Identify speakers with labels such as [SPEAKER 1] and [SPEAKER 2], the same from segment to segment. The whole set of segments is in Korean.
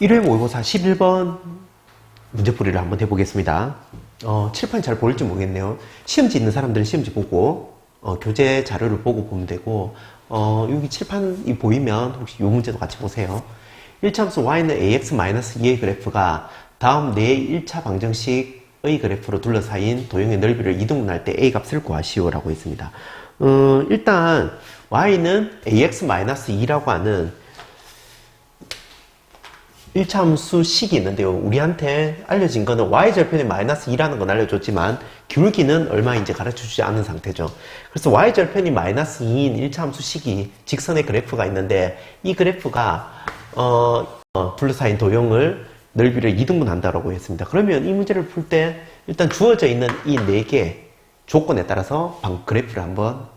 [SPEAKER 1] 1회 모의고사 11번 문제풀이를 한번 해보겠습니다. 칠판이 잘 보일지 모르겠네요. 시험지 있는 사람들은 시험지 보고 교재 자료를 보고 보면 되고 여기 칠판이 보이면 혹시 이 문제도 같이 보세요. 1차 함수 y는 ax-2의 그래프가 다음 1차 방정식의 그래프로 둘러싸인 도형의 넓이를 이등분할 때 a 값을 구하시오 라고 했습니다. 일단 y는 ax-2라고 하는 1차 함수 식이 있는데요. 우리한테 알려진 거는 y절편이 마이너스 2라는 건 알려줬지만 기울기는 얼마인지 가르쳐주지 않은 상태죠. 그래서 y절편이 마이너스 2인 1차 함수 식이 직선의 그래프가 있는데 이 그래프가 둘러싸인 도형을 넓이를 2등분 한다고 했습니다. 그러면 이 문제를 풀 때 일단 주어져 있는 이 4개 조건에 따라서 그래프를 한번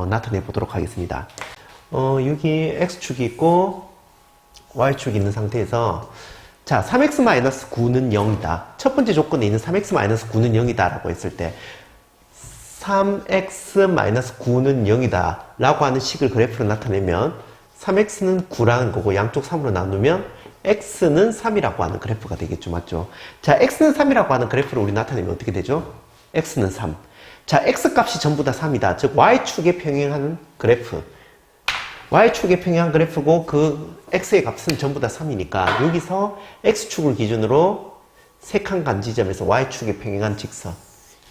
[SPEAKER 1] 나타내 보도록 하겠습니다. 여기 x축이 있고 y축이 있는 상태에서 자 3x-9는 0이다. 첫 번째 조건에 있는 3x-9는 0이다 라고 했을 때 3x-9는 0이다 라고 하는 식을 그래프로 나타내면 3x는 9라는 거고 양쪽 3으로 나누면 x는 3이라고 하는 그래프가 되겠죠. 맞죠? 자 x는 3이라고 하는 그래프를 우리 나타내면 어떻게 되죠? x는 3. 자 x값이 전부 다 3이다. 즉 y축에 평행하는 그래프, y축에 평행한 그래프고 그 x의 값은 전부 다 3이니까 여기서 x축을 기준으로 세 칸 간 지점에서 y축에 평행한 직선,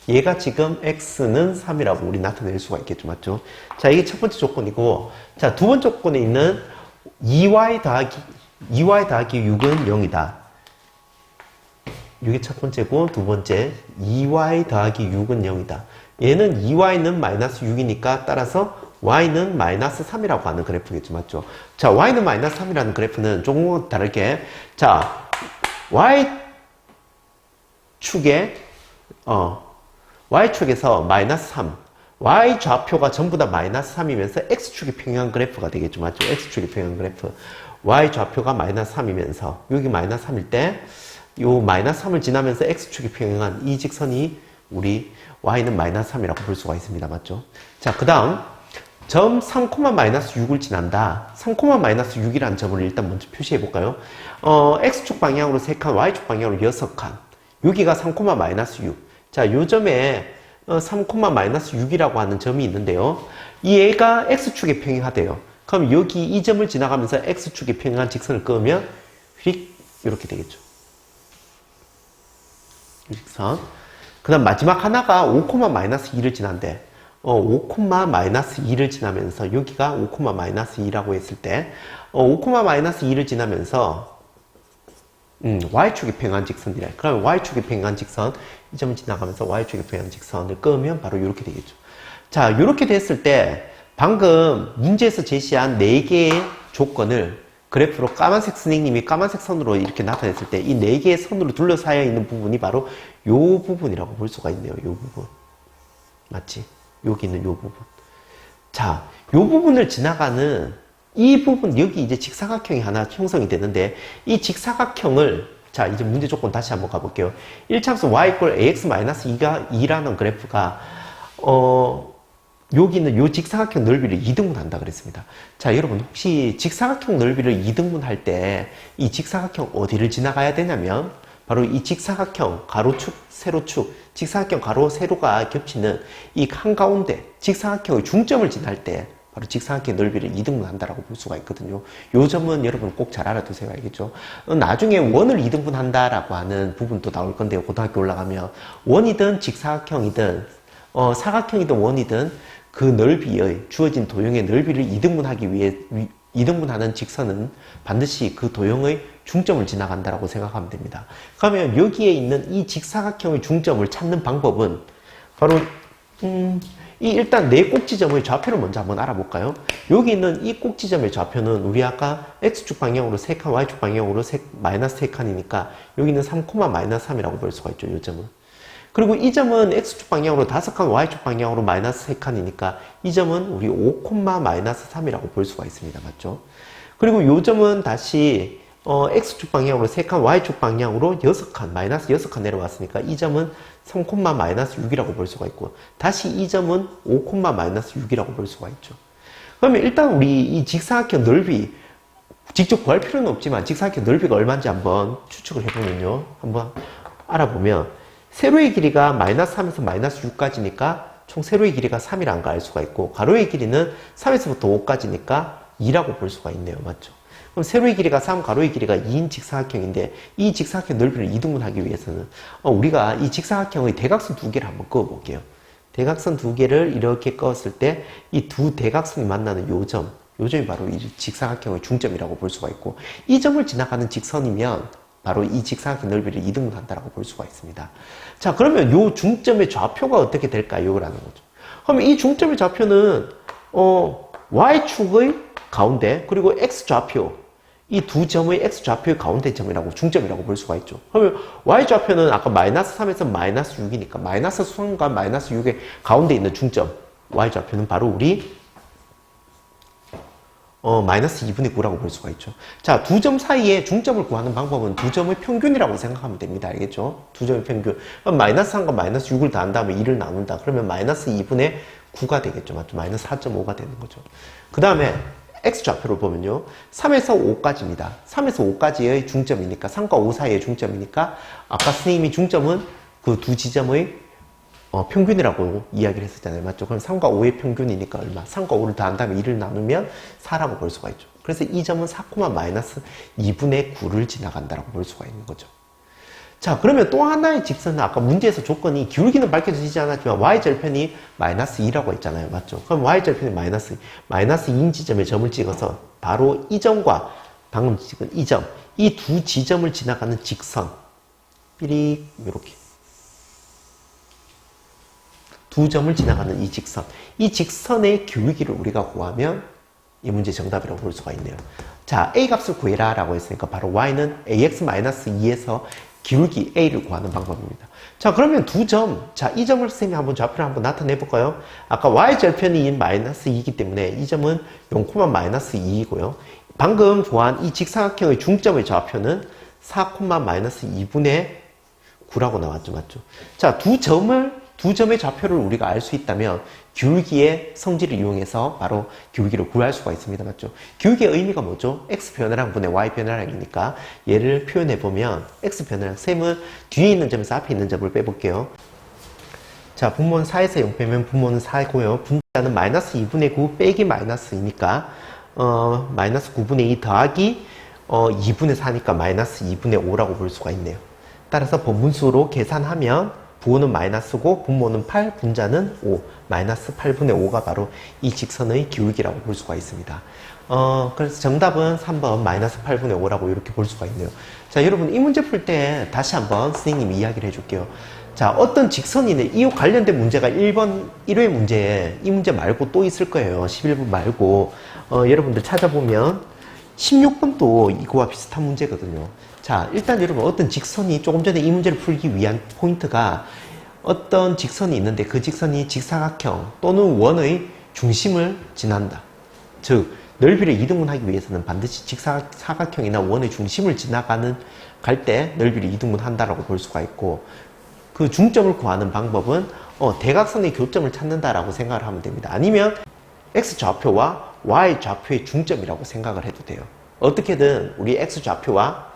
[SPEAKER 1] 얘가 지금 x는 3이라고 우리 나타낼 수가 있겠죠. 맞죠? 자 이게 첫 번째 조건이고, 자 두 번째 조건에 있는 2y 더하기 6은 0이다. 이게 첫 번째고, 두 번째 2y 더하기 6은 0이다. 얘는 2y는 마이너스 6이니까 따라서 y는 마이너스 3이라고 하는 그래프겠죠. 맞죠? 자, y는 마이너스 3이라는 그래프는 조금 다르게, 자, y축에서 마이너스 3, y 좌표가 전부 다 마이너스 3이면서 x축이 평행한 그래프가 되겠죠. 맞죠? x축이 평행한 그래프. y 좌표가 마이너스 3이면서, 여기 마이너스 3일 때, 요 마이너스 3을 지나면서 x축이 평행한 이 직선이 우리 y는 마이너스 3이라고 볼 수가 있습니다. 맞죠? 자, 그 다음, 점 3,-6을 지난다. 3,-6이라는 점을 일단 먼저 표시해 볼까요? x축 방향으로 3칸, y축 방향으로 6칸. 여기가 3,-6. 자, 요 점에 3,-6이라고 하는 점이 있는데요. 이 애가 x축에 평행하대요. 그럼 여기 이 점을 지나가면서 x축에 평행한 직선을 그으면 휙 이렇게 되겠죠. 직선. 그 다음 마지막 하나가 5,-2를 지난대. 5,-2를 지나면서 여기가 5,-2라고 했을 때 5,-2를 지나면서 y축에 평행한 직선이래. 그러면 y축에 평행한 직선, 이 점을 지나가면서 y축에 평행한 직선을 끄면 바로 이렇게 되겠죠. 자, 이렇게 됐을 때 방금 문제에서 제시한 4개의 조건을 그래프로 까만색 선생님이 까만색 선으로 이렇게 나타냈을 때 이 4개의 선으로 둘러싸여 있는 부분이 바로 이 부분이라고 볼 수가 있네요. 이 부분. 맞지? 여기 있는 이 부분. 자, 이 부분을 지나가는 이 부분, 여기 이제 직사각형이 하나 형성이 되는데, 이 직사각형을, 자, 이제 문제 조건 다시 한번 가볼게요. 1차함수 y = ax-2가 2라는 그래프가, 여기 있는 이 직사각형 넓이를 2등분 한다 그랬습니다. 자, 여러분, 혹시 직사각형 넓이를 2등분 할 때, 이 직사각형 어디를 지나가야 되냐면, 바로 이 직사각형 가로축, 세로축, 직사각형 가로, 세로가 겹치는 이 한가운데 직사각형의 중점을 지날 때 바로 직사각형 넓이를 2등분 한다라고 볼 수가 있거든요. 요 점은 여러분 꼭 잘 알아두세요. 알겠죠? 나중에 원을 2등분 한다라고 하는 부분도 나올 건데요. 고등학교 올라가면 원이든 직사각형이든 사각형이든 원이든 그 넓이의 주어진 도형의 넓이를 2등분하기 위해 2등분하는 직선은 반드시 그 도형의 중점을 지나간다라고 생각하면 됩니다. 그러면 여기에 있는 이 직사각형의 중점을 찾는 방법은 바로 일단 네 꼭지점의 좌표를 먼저 한번 알아볼까요? 여기 있는 이 꼭지점의 좌표는 우리 아까 x축 방향으로 3칸, y축 방향으로 마이너스 3칸이니까 여기는 3,-3이라고 볼 수가 있죠. 이 점은. 그리고 이 점은 x축 방향으로 5칸, y축 방향으로 마이너스 3칸이니까 이 점은 우리 5,-3이라고 볼 수가 있습니다. 맞죠? 그리고 이 점은 다시 x축 방향으로 3칸, y축 방향으로 6칸, 마이너스 6칸 내려왔으니까 이 점은 3,-6이라고 볼 수가 있고, 다시 이 점은 5,-6이라고 볼 수가 있죠. 그러면 일단 우리 이 직사각형 넓이 직접 구할 필요는 없지만 직사각형 넓이가 얼마인지 한번 추측을 해보면요. 한번 알아보면 세로의 길이가 마이너스 3에서 마이너스 6까지니까 총 세로의 길이가 3이라는 걸 알 수가 있고 가로의 길이는 3에서부터 5까지니까 2라고 볼 수가 있네요. 맞죠? 그럼 세로의 길이가 3, 가로의 길이가 2인 직사각형인데 이 직사각형 넓이를 2등분하기 위해서는 우리가 이 직사각형의 대각선 두 개를 한번 그어볼게요. 대각선 두 개를 이렇게 그었을 때 이 두 대각선이 만나는 요점이 바로 이 직사각형의 중점이라고 볼 수가 있고 이 점을 지나가는 직선이면 바로 이 직사각형 넓이를 2등분한다라고 볼 수가 있습니다. 자, 그러면 요 중점의 좌표가 어떻게 될까요? 라는 거죠. 그러면 이 중점의 좌표는 Y축의 가운데 그리고 X좌표 이 두 점의 X좌표의 가운데 점이라고 중점이라고 볼 수가 있죠. 그러면 Y좌표는 아까 마이너스 3에서 마이너스 6이니까 마이너스 3과 마이너스 6의 가운데 있는 중점 Y좌표는 바로 우리 마이너스 2분의 9라고 볼 수가 있죠. 자, 두 점 사이에 중점을 구하는 방법은 두 점의 평균이라고 생각하면 됩니다. 알겠죠? 두 점의 평균. 그럼 마이너스 3과 마이너스 6을 더한 다음에 2를 나눈다. 그러면 마이너스 2분의 9가 되겠죠. 맞죠? 마이너스 4.5가 되는 거죠. 그 다음에 X좌표를 보면요. 3에서 5까지입니다. 3에서 5까지의 중점이니까 3과 5 사이의 중점이니까 아까 선생님이 중점은 그 두 지점의 평균이라고 이야기를 했었잖아요. 맞죠? 그럼 3과 5의 평균이니까 얼마? 3과 5를 더한 다음에 2를 나누면 4라고 볼 수가 있죠. 그래서 이 점은 4, 마이너스 2분의 9를 지나간다라고 볼 수가 있는 거죠. 자, 그러면 또 하나의 직선은 아까 문제에서 조건이 기울기는 밝혀지지 않았지만 Y절편이 마이너스 2라고 했잖아요. 맞죠? 그럼 Y절편이 마이너스 2인 지점에 점을 찍어서 바로 이 점과 방금 찍은 이 점, 이 두 지점을 지나가는 직선, 삐릭, 이렇게. 두 점을 지나가는 이 직선. 이 직선의 기울기를 우리가 구하면 이 문제 정답이라고 볼 수가 있네요. 자, A 값을 구해라 라고 했으니까 바로 Y는 AX-2에서 기울기 A를 구하는 방법입니다. 자, 그러면 두 점. 자, 이 점을 선생님이 한번 좌표를 한번 나타내 볼까요? 아까 Y절편이 마이너스 2이기 때문에 이 점은 0, 마이너스 2이고요. 방금 구한 이 직사각형의 중점의 좌표는 4, 마이너스 2분의 9라고 나왔죠. 맞죠? 자, 두 점의 좌표를 우리가 알 수 있다면 기울기의 성질을 이용해서 바로 기울기를 구할 수가 있습니다. 맞죠? 기울기의 의미가 뭐죠? X변화량 분의 Y변화량이니까 얘를 표현해보면 X변화량, 셈은 뒤에 있는 점에서 앞에 있는 점을 빼볼게요. 자, 분모는 4에서 0 빼면 분모는 4고요. 분자는 마이너스 2분의 9 빼기 마이너스 2니까 마이너스 9분의 2 더하기 2분의 4니까 마이너스 2분의 5라고 볼 수가 있네요. 따라서 번분수로 계산하면 부호는 마이너스고 분모는 8, 분자는 5, 마이너스 8분의 5가 바로 이 직선의 기울기라고 볼 수가 있습니다. 그래서 정답은 3번 마이너스 8분의 5라고 이렇게 볼 수가 있네요. 자, 여러분 이 문제 풀 때 다시 한번 선생님이 이야기를 해줄게요. 자, 어떤 직선이네. 이 관련된 문제가 1회 문제에 이 문제 말고 또 있을 거예요. 11번 말고. 여러분들 찾아보면 16번도 이거와 비슷한 문제거든요. 자, 일단 여러분 어떤 직선이 조금 전에 이 문제를 풀기 위한 포인트가 어떤 직선이 있는데 그 직선이 직사각형 또는 원의 중심을 지난다. 즉, 넓이를 이등분하기 위해서는 반드시 직사각형이나 원의 중심을 갈 때 넓이를 이등분한다라고 볼 수가 있고 그 중점을 구하는 방법은 대각선의 교점을 찾는다라고 생각을 하면 됩니다. 아니면 X좌표와 Y좌표의 중점이라고 생각을 해도 돼요. 어떻게든 우리 X좌표와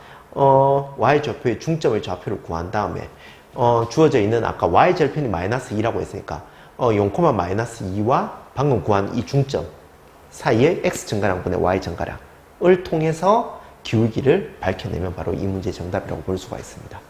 [SPEAKER 1] Y좌표의 중점의 좌표를 구한 다음에 주어져 있는 아까 Y절편이 마이너스 2라고 했으니까 0, 마이너스 2와 방금 구한 이 중점 사이의 X증가량분의 Y증가량을 통해서 기울기를 밝혀내면 바로 이 문제의 정답이라고 볼 수가 있습니다.